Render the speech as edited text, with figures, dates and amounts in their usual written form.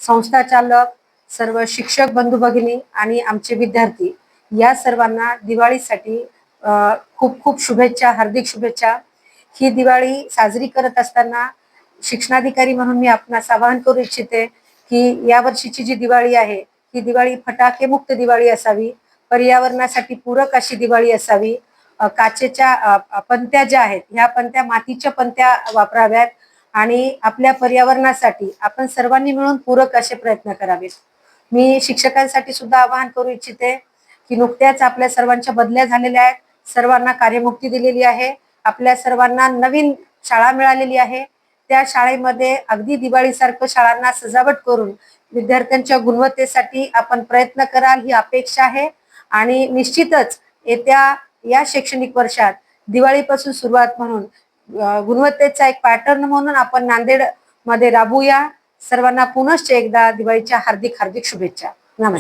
संस्था चालक, सर्व शिक्षक बंधू भगिनी आणि आमचे विद्यार्थी या सर्वांना दिवाळीसाठी खूप खूप शुभेच्छा, हार्दिक शुभेच्छा। ही दिवाळी साजरी करत असताना शिक्षणाधिकारी म्हणून मी आपणास आवाहन करू इच्छिते की या वर्षीची जी दिवाळी आहे ही दिवाळी फटाके मुक्त दिवाळी असावी, पर्यावरणासाठी पूरक अशी दिवाळी असावी। काचेच्या पंत्या ज्या आहेत ह्या पंत्या मातीच्या पंत्या वापराव्यात आणि आपल्या पर्यावरणासाठी आपण सर्वांनी मिळून पूरक असे प्रयत्न करावेत। मी शिक्षकांसाठी सुद्धा आवाहन करू इच्छिते की नुकत्याच आपल्या सर्वांच्या बदल्या झालेल्या आहेत, सर्वांना कार्यमुक्ती दिलेली आहे, आपल्या सर्वांना नवीन शाळा मिळालेली आहे। त्या शाळेमध्ये अगदी दिवाळीसारखं शाळांना सजावट करून विद्यार्थ्यांच्या गुणवत्तेसाठी आपण प्रयत्न कराल ही अपेक्षा आहे आणि निश्चितच येत्या या शैक्षणिक वर्षात दिवाळीपासून सुरुवात म्हणून गुणवत्तेचा एक पॅटर्न म्हणून आपण नांदेड मध्ये राबूया। सर्वांना पुनश्च एकदा दिवाळीच्या हार्दिक हार्दिक शुभेच्छा। नमस्कार।